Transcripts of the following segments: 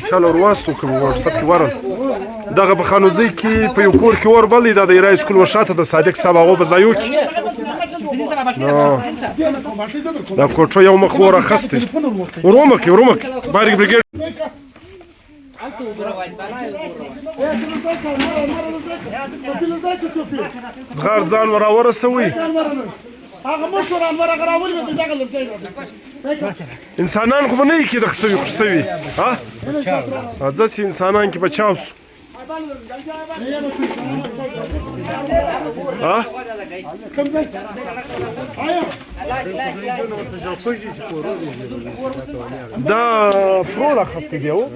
چل ور واستو کوم واتساپ کې ورن دغه په خانوزي کې په یو کور کې ور بل د ایرای سکول ورشاته د صادق صاحب هغه په ځایو کې دا کوټه یو مخ ور اخستې ورومک بارګ بریګیډ زغار ځان ورسوي انسانان خو به نه یي کې دغه سوي خوشسوي ځکه انسانان کې بچاو سو دا پرول اخستی دی او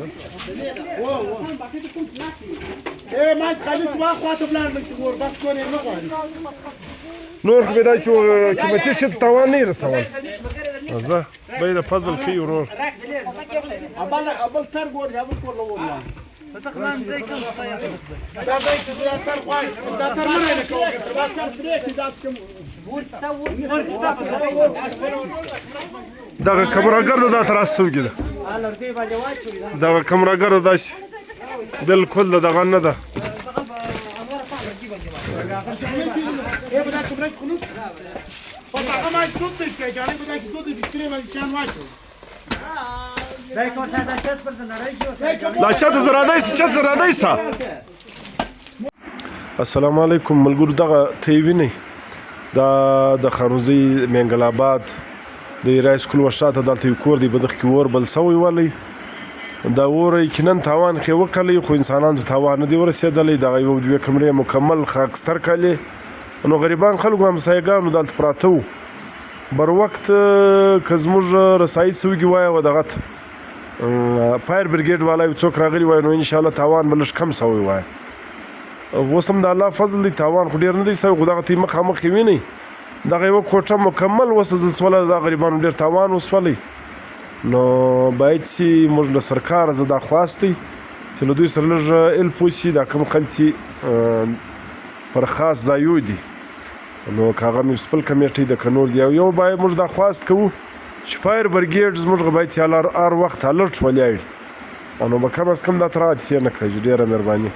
نور خو به داسې قیمتي شي ته تاوان نه یې رسول زه به یې د فضل کوي ورور دغه کمراګر د دا تراس سوګي ده دغه کمراګر داسې بالکل د دغه نه ده السلام علیکم ملګرو دغه ته یې وینئ دا د خانوزي مینګل آباد د ایرای سکول ورشاته دلته یو کور دی په دغه کې اور بل سوی والی دا اور یقینا تاوان خو وکړی خو انسانانو ته تاوان نه دی ورسېدلی دغه یوه دوې کمرې مکمل خاکستر کړلې نو غریبان خلکو همسایګانو دلته پراته وو بر وخت که زموږ رسایي سوګي وایه و دغه ته فایر بریګیډ والا یو څوک راغلي وای نو انشاءالله تاوان به لږ کم سوی وایه اوس هم د الله فضل دی تاوان خو ډېر نه دی سوی خو دغه ته یې مخامخ کې وینئ دغه یوه کوټه مکمل وسوځل سوله د غریبانو ډېر تاوان وسولی نو باید چې موږ له سرکاره زه دا خواست دی چې له دوی سره لږ هیلپ وشي دا کوم خلک چې پر خاص ځایو دي نو که هغه میونسپل کمیټۍ د کنول دی او یو باید موږ دا خواست کوو چې فایر بریګیډ زموږ باید چې هر وخت الرټ ولیاړي نو به کم از کم دا تر حادثې نه کوي ډېره مهرباني